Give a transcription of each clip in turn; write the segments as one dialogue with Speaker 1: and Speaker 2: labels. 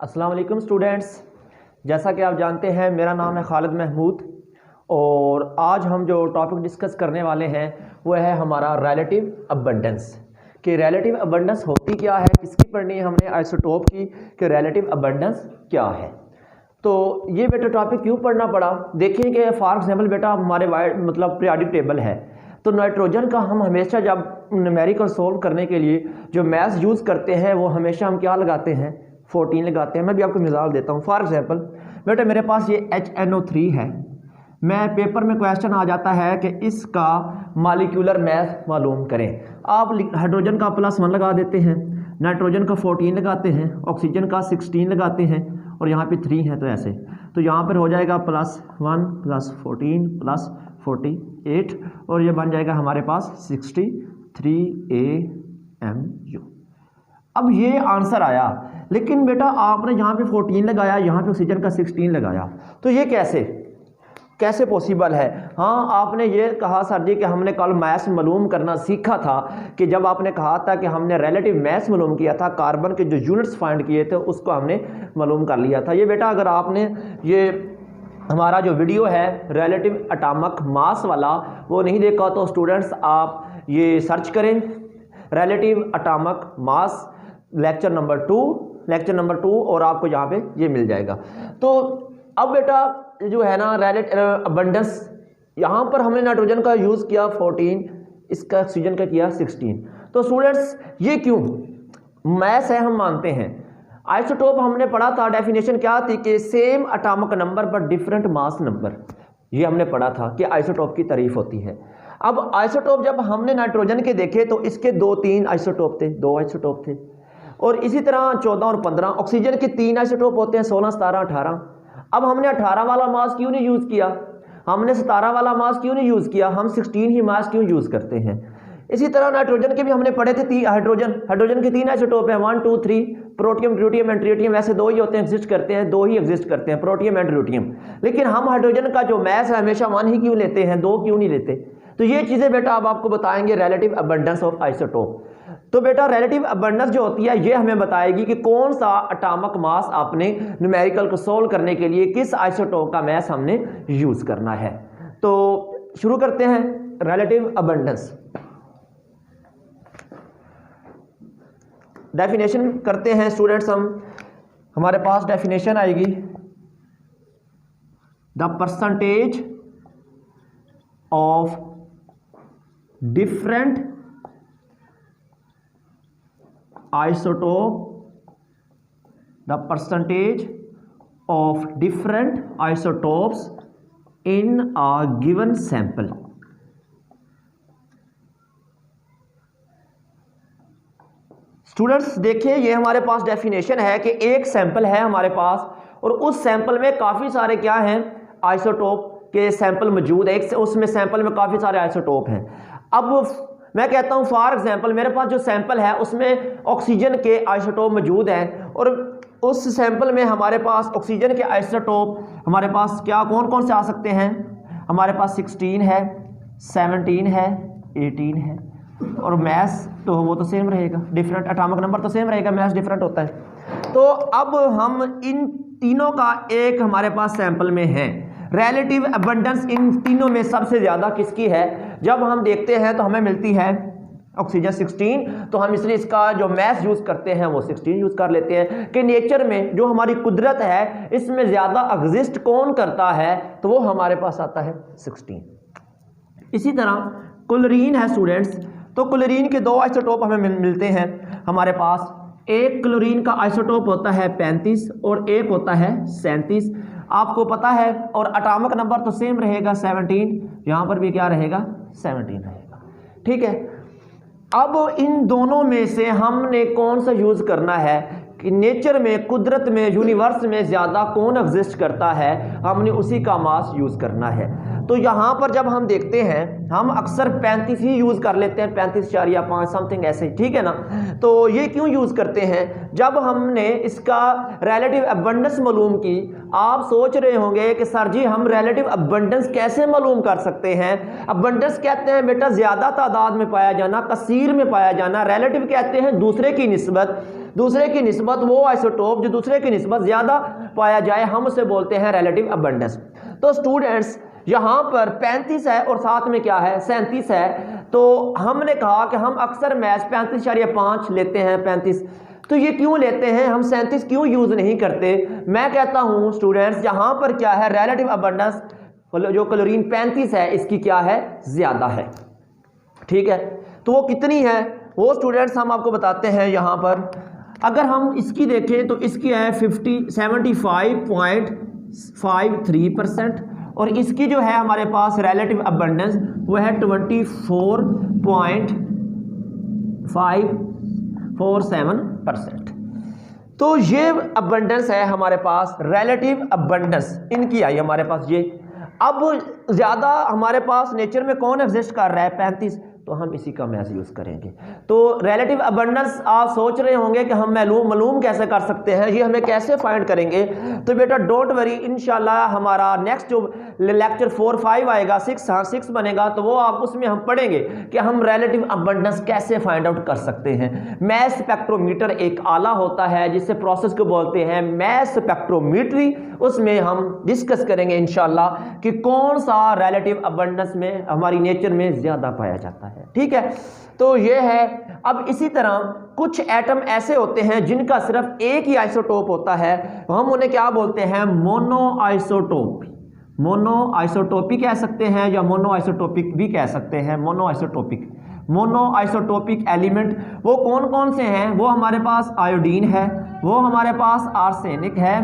Speaker 1: अस्सलाम वालेकुम स्टूडेंट्स। जैसा कि आप जानते हैं मेरा नाम है खालिद महमूद और आज हम जो टॉपिक डिस्कस करने वाले हैं वो है हमारा रिलेटिव अबंडेंस। कि रिलेटिव अबंडेंस होती क्या है, किसकी पढ़नी है हमने, आइसोटोप की। कि रिलेटिव अबंडेंस क्या है। तो ये बेटा टॉपिक क्यों पढ़ना पड़ा, देखिए कि फॉर एग्जाम्पल बेटा हमारे मतलब पीरियोडिक टेबल है तो नाइट्रोजन का हम हमेशा जब न्यूमेरिकल सोल्व करने के लिए जो मैथ्स यूज़ करते हैं वो हमेशा हम क्या लगाते हैं, 14 लगाते हैं। मैं भी आपको मिसाल देता हूँ। फॉर एग्जांपल बेटा मेरे पास ये HNO3 है, मैं पेपर में क्वेश्चन आ जाता है कि इसका मॉलिक्यूलर मैथ मालूम करें। आप हाइड्रोजन का +1 लगा देते हैं, नाइट्रोजन का 14 लगाते हैं, ऑक्सीजन का 16 लगाते हैं और यहाँ पे 3 है तो ऐसे, तो यहाँ पर हो जाएगा +1 +14 +48 और ये बन जाएगा हमारे पास 63 AMU। अब ये आंसर आया, लेकिन बेटा आपने यहाँ पे 14 लगाया, यहाँ पे ऑक्सीजन का 16 लगाया, तो ये कैसे पॉसिबल है। हाँ, आपने ये कहा सर जी कि हमने कल मैथ्स मालूम करना सीखा था, कि जब आपने कहा था कि हमने रिलेटिव मैथ्स मालूम किया था, कार्बन के जो यूनिट्स फाइंड किए थे उसको हमने मालूम कर लिया था। ये बेटा अगर आपने ये हमारा जो वीडियो है रिलेटिव एटॉमिक मास वाला वो नहीं देखा तो स्टूडेंट्स आप ये सर्च करें relative atomic mass lecture number 2 और आपको यहाँ पे ये मिल जाएगा। तो अब बेटा जो है ना रिलेटिव अबंडेंस, यहाँ पर हमने नाइट्रोजन का यूज़ किया 14, इसका ऑक्सीजन का किया 16। तो स्टूडेंट्स ये क्यों, मैथ्स है हम मानते हैं। आइसोटोप हमने पढ़ा था, डेफिनेशन क्या थी कि सेम एटॉमिक नंबर पर डिफरेंट मास नंबर, ये हमने पढ़ा था कि आइसोटोप की तारीफ होती है। अब आइसोटोप जब हमने नाइट्रोजन के देखे तो इसके 2-3 आइसोटोप थे, 2 आइसोटोप थे, और इसी तरह 14 और 15। ऑक्सीजन के 3 आइसोटोप होते हैं, 16, 17, 18। अब हमने 18 वाला मास क्यों नहीं यूज़ किया, हमने 17 वाला मास क्यों नहीं यूज़ किया, हम 16 ही मास क्यों यूज़ करते हैं। इसी तरह नाइट्रोजन के भी हमने पढ़े थे हाइड्रोजन के 3 आइसोटोप हैं, 1 2 3, प्रोटियम ड्यूटियम एंड ट्रिटियम। वैसे 2 ही होते हैं, एग्जिस्ट करते हैं, 2 ही एग्जिस्ट करते हैं, प्रोटियम एंड ड्यूटियम। लेकिन हम हाइड्रोजन का जो मैस है हमेशा 1 ही क्यों लेते हैं, 2 क्यों नहीं लेते। तो ये चीज़ें बेटा अब आपको बताएंगे रिलेटिव अबंडेंस ऑफ आइसोटोप। तो बेटा रिलेटिव अबंडेंस जो होती है ये हमें बताएगी कि कौन सा एटॉमिक मास आपने न्यूमेरिकल को सोल्व करने के लिए किस आइसोटोप का मैस हमने यूज़ करना है। तो शुरू करते हैं रिलेटिव अबंडेंस। डेफिनेशन करते हैं स्टूडेंट्स हमारे पास डेफिनेशन आएगी, the percentage of different isotope, the percentage of different isotopes in a given sample। Students देखिए ये हमारे पास डेफिनेशन है कि एक सैंपल है हमारे पास और उस सैंपल में काफ़ी सारे क्या हैं, आइसोटोप के सैंपल मौजूद है, उसमें सैंपल में काफ़ी सारे आइसोटोप हैं। अब मैं कहता हूं फॉर एग्जांपल मेरे पास जो सैंपल है उसमें ऑक्सीजन के आइसोटोप मौजूद हैं और उस सैंपल में हमारे पास ऑक्सीजन के आइसोटोप हमारे पास क्या कौन कौन से आ सकते हैं, हमारे पास 16 है, 17 है, 18 है और मैस तो वो तो सेम रहेगा, डिफरेंट एटॉमिक नंबर तो सेम रहेगा, मैस डिफरेंट होता है। तो अब हम इन तीनों का एक हमारे पास सैंपल में है। रिलेटिव अबंडेंस इन तीनों में सबसे ज़्यादा किसकी है, जब हम देखते हैं तो हमें मिलती है ऑक्सीजन 16, तो हम इसलिए इसका जो मैस यूज़ करते हैं वो 16 यूज़ कर लेते हैं कि नेचर में जो हमारी कुदरत है इसमें ज़्यादा एग्जिस्ट कौन करता है, तो वो हमारे पास आता है 16। इसी तरह क्लोरीन है स्टूडेंट्स, तो क्लोरीन के 2 आइसोटोप हमें मिलते हैं हमारे पास। एक क्लोरीन का आइसोटोप होता है 35 और एक होता है 37, आपको पता है, और एटॉमिक नंबर तो सेम रहेगा 17, यहाँ पर भी क्या रहेगा 17 रहेगा, ठीक है। अब इन दोनों में से हमने कौन सा यूज़ करना है कि नेचर में, कुदरत में, यूनिवर्स में ज़्यादा कौन एग्जिस्ट करता है, हमने उसी का मास यूज़ करना है। तो यहाँ पर जब हम देखते हैं हम अक्सर 35 ही यूज़ कर लेते हैं, 35.5 समथिंग ऐसे, ठीक है ना। तो ये क्यों यूज़ करते हैं? जब हमने इसका रिलेटिव अबंडेंस मालूम की, आप सोच रहे होंगे कि सर जी हम रिलेटिव अबंडेंस कैसे मालूम कर सकते हैं? अबंडेंस कहते हैं बेटा ज़्यादा तादाद में पाया जाना, कसीर में पाया जाना। रिलेटिव कहते हैं दूसरे की निस्बत वो आइसोटोप जो दूसरे की निस्बत ज़्यादा पाया जाए, हम उसे बोलते हैं रिलेटिव अबंडेंस। तो स्टूडेंट्स यहाँ पर 35 है और साथ में क्या है 37 है, तो हमने कहा कि हम अक्सर मैच 35.5 लेते हैं 35, तो ये क्यों लेते हैं हम 37 क्यों यूज़ नहीं करते? मैं कहता हूँ स्टूडेंट्स यहाँ पर क्या है रिलेटिव अबंडेंस जो क्लोरीन 35 है इसकी क्या है ज़्यादा है, ठीक है। तो वो कितनी है वो स्टूडेंट्स हम आपको बताते हैं। यहाँ पर अगर हम इसकी देखें तो इसकी है 75.53% और इसकी जो है हमारे पास रिलेटिव अबंडेंस वो है 24.547%। तो ये अबंडेंस है हमारे पास, रिलेटिव अबंडेंस इनकी आई हमारे पास ये। अब ज़्यादा हमारे पास नेचर में कौन एग्जिस्ट कर रहा है 35, तो हम इसी का मैच यूज़ करेंगे। तो रिलेटिव अबंडेंस आप सोच रहे होंगे कि हम मालूम कैसे कर सकते हैं, ये हमें कैसे फाइंड करेंगे? तो बेटा डोंट वरी, इंशाल्लाह हमारा नेक्स्ट जो लेक्चर 4-5 आएगा 6 बनेगा, तो वो आप उसमें हम पढ़ेंगे कि हम रिलेटिव अबंडेंस कैसे फाइंड आउट कर सकते हैं। मैस स्पेक्ट्रोमीटर एक आला होता है जिससे प्रोसेस को बोलते हैं मैस स्पेक्ट्रोमीट्री, उसमें हम डिस्कस करेंगे इंशाल्लाह कि कौन सा रिलेटिव अबंडेंस में हमारी नेचर में ज़्यादा पाया जाता है, ठीक है। तो ये है। अब इसी तरह कुछ एटम ऐसे होते हैं जिनका सिर्फ एक ही आइसोटोप होता है, हम उन्हें क्या बोलते हैं मोनो आइसोटोपिक कह सकते हैं या मोनो आइसोटोपिक भी कह सकते हैं। मोनो आइसोटोपिक एलिमेंट वो कौन कौन से हैं? वो हमारे पास आयोडीन है, वो हमारे पास आर्सेनिक है,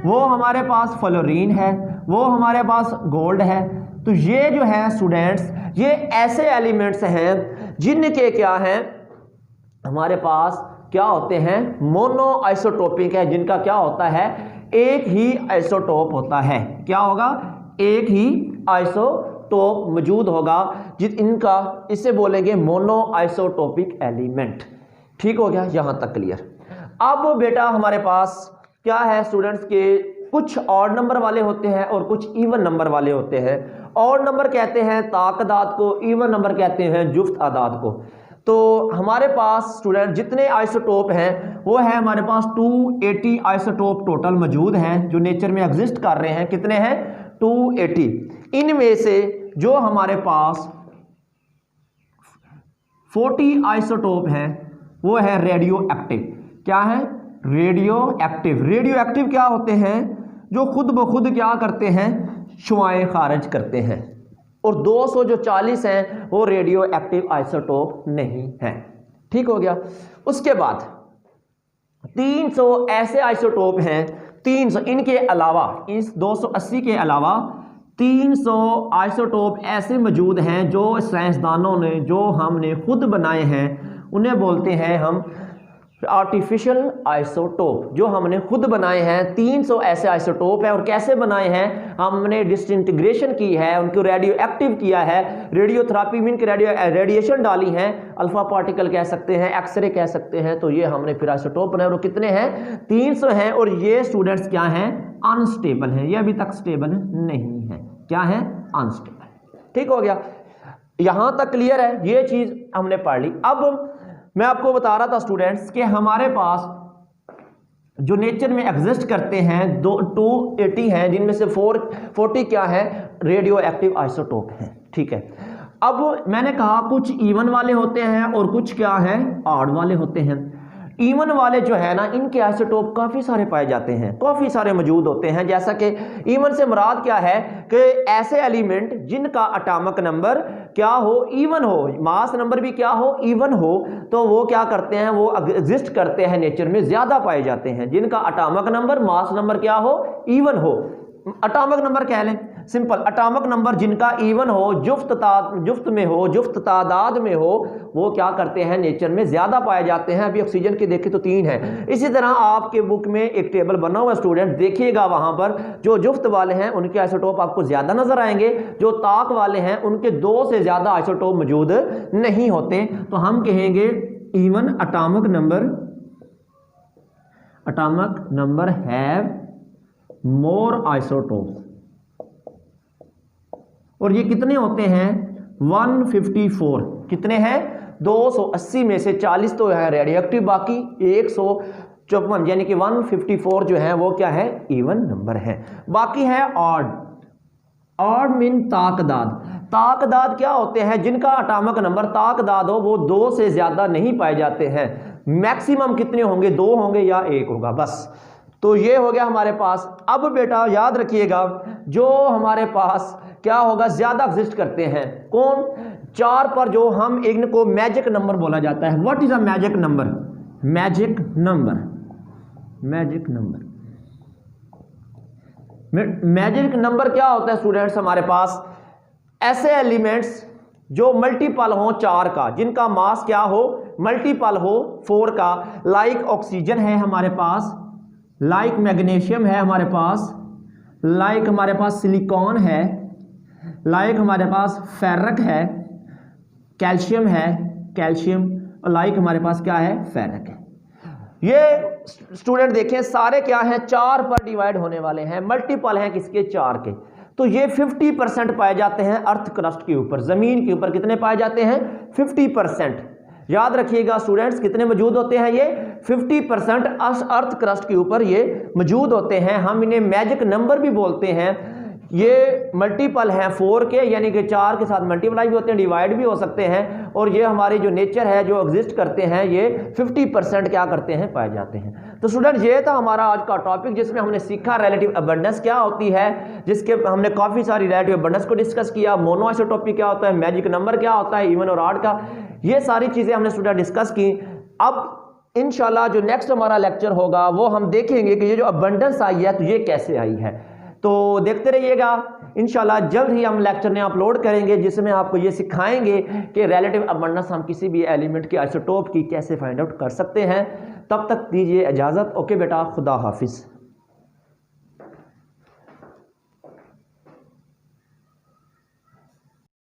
Speaker 1: वो हमारे पास फ्लोरीन है, वो हमारे पास गोल्ड है। तो ये जो है स्टूडेंट्स ये ऐसे एलिमेंट्स हैं जिनके क्या हैं हमारे पास क्या होते हैं मोनो आइसोटोपिक है, जिनका क्या होता है एक ही आइसोटोप होता है। क्या होगा? एक ही आइसोटोप मौजूद होगा इनका, इसे बोलेंगे मोनो आइसोटोपिक एलिमेंट। ठीक हो गया यहां तक क्लियर? अब बेटा हमारे पास क्या है स्टूडेंट्स के कुछ ऑड नंबर वाले होते हैं और कुछ इवन नंबर वाले होते हैं। ऑड नंबर कहते हैं ताकदाद को, इवन नंबर कहते हैं जुफ्त आदाद को। तो हमारे पास स्टूडेंट जितने आइसोटोप हैं वो है हमारे पास 280 आइसोटोप टोटल मौजूद हैं जो नेचर में एग्जिस्ट कर रहे हैं। कितने हैं? 280। इनमें से जो हमारे पास 40 आइसोटोप हैं वो है रेडियो एक्टिव। क्या है? Radio active. रेडियो एक्टिव क्या होते हैं? जो खुद ब खुद क्या करते हैं? शुआएं खारिज करते हैं। और 240 हैं वो रेडियो एक्टिव आइसोटोप नहीं है। ठीक हो गया? उसके बाद 300 ऐसे आइसोटोप हैं, 300 इनके अलावा, इस 280 के अलावा 300 आइसोटोप ऐसे मौजूद हैं जो साइंसदानों ने, जो हमने खुद बनाए हैं, उन्हें बोलते हैं हम आर्टिफिशियल आइसोटोप, जो हमने खुद बनाए हैं। 300 ऐसे आइसोटोप हैं और कैसे बनाए हैं? हमने डिसइंटीग्रेशन की है, उनको रेडियो एक्टिव किया है, रेडियोथेरेपी में रेडिएशन डाली हैं, अल्फा पार्टिकल कह सकते हैं, एक्सरे कह सकते हैं। तो ये हमने फिर आइसोटोप बनाए और कितने हैं? 300 हैं। और ये स्टूडेंट्स क्या हैं? अनस्टेबल हैं, ये अभी तक स्टेबल नहीं है। क्या है? अनस्टेबल। ठीक हो गया? यहां तक क्लियर है? ये चीज हमने पढ़ ली। अब मैं आपको बता रहा था स्टूडेंट्स कि हमारे पास जो नेचर में एग्जिस्ट करते हैं 280 हैं, जिनमें से 40 क्या है? रेडियो एक्टिव आइसोटोप हैं। ठीक है? अब मैंने कहा कुछ इवन वाले होते हैं और कुछ क्या है? ऑड वाले होते हैं। इवन वाले जो है ना, इनके आइसोटोप काफ़ी सारे पाए जाते हैं, काफ़ी सारे मौजूद होते हैं। जैसा कि इवन से मुराद क्या है कि ऐसे एलिमेंट जिनका एटॉमिक नंबर क्या हो? इवन हो, मास नंबर भी क्या हो? इवन हो। तो वो क्या करते हैं? वो एग्जिस्ट करते हैं नेचर में, ज़्यादा पाए जाते हैं। जिनका एटॉमिक नंबर, मास नंबर क्या हो? इवन हो। एटॉमिक नंबर कह लें, सिंपल एटॉमिक नंबर जिनका इवन हो, जुफ्त में हो, जुफ्त तादाद में हो, वो क्या करते हैं नेचर में ज्यादा पाए जाते हैं। अभी ऑक्सीजन के देखें तो 3 है। इसी तरह आपके बुक में एक टेबल बना हुआ स्टूडेंट, देखिएगा वहां पर जो जुफ्त वाले हैं उनके आइसोटोप आपको ज्यादा नजर आएंगे, जो ताक वाले हैं उनके 2 से ज्यादा आइसोटोप मौजूद नहीं होते। तो हम कहेंगे even atomic number have more isotopes. और ये कितने होते हैं? 154। कितने हैं? 280 में से 40 तो है रेडियो एक्टिव, बाकी 154 यानी कि 154 जो है वो क्या है? इवन नंबर है। बाकी है ऑड मीन ताकदाद क्या होते हैं? जिनका एटॉमिक नंबर ताकदाद हो वो 2 से ज्यादा नहीं पाए जाते हैं। मैक्सिमम कितने होंगे? 2 होंगे या 1 होगा बस। तो ये हो गया हमारे पास। अब बेटा याद रखिएगा जो हमारे पास क्या होगा ज्यादा एग्जिस्ट करते हैं, कौन? 4 पर जो हम इनको मैजिक नंबर बोला जाता है। What is a magic number? Magic number क्या होता है स्टूडेंट्स? हमारे पास ऐसे एलिमेंट्स जो मल्टीपल हो 4 का, जिनका मास क्या हो? मल्टीपल हो 4 का। लाइक ऑक्सीजन है हमारे पास, लाइक मैग्नीशियम है हमारे पास, लाइक हमारे पास सिलिकॉन है, लाइक हमारे पास फेरक है, कैल्शियम है, और लाइक हमारे पास क्या है? फेरक है। ये स्टूडेंट देखें सारे क्या हैं? 4 पर डिवाइड होने वाले हैं, मल्टीपल हैं किसके? 4 के। तो ये 50% पाए जाते हैं अर्थ क्रस्ट के ऊपर, जमीन के ऊपर। कितने पाए जाते हैं? 50%। याद रखिएगा स्टूडेंट्स, कितने मौजूद होते हैं? ये 50% अर्थ क्रस्ट के ऊपर ये मौजूद होते हैं। हम इन्हें मैजिक नंबर भी बोलते हैं। ये मल्टीपल हैं 4 के, यानी कि 4 के साथ मल्टीप्लाई भी होते हैं, डिवाइड भी हो सकते हैं। और ये हमारी जो नेचर है, जो एग्जिस्ट करते हैं, ये 50% क्या करते हैं? पाए जाते हैं। तो स्टूडेंट ये था हमारा आज का टॉपिक, जिसमें हमने सीखा रिलेटिव अबंडेंस क्या होती है, जिसके हमने काफ़ी सारी रिलेटिव अबंडेंस को डिस्कस किया। मोनोआइसोटोपी क्या होता है, मैजिक नंबर क्या होता है, इवन और ऑड का, ये सारी चीज़ें हमने स्टूडेंट डिस्कस की। अब इंशाल्लाह जो नेक्स्ट हमारा लेक्चर होगा वो हम देखेंगे कि ये जो अबंडेंस आई है तो ये कैसे आई है। तो देखते रहिएगा, इंशाल्लाह जल्द ही हम लेक्चर ने अपलोड करेंगे, जिसमें आपको ये सिखाएंगे कि रिलेटिव अबंडेंस हम किसी भी एलिमेंट के आइसोटोप की कैसे फाइंड आउट कर सकते हैं। तब तक दीजिए इजाज़त। ओके बेटा, खुदा हाफिज़।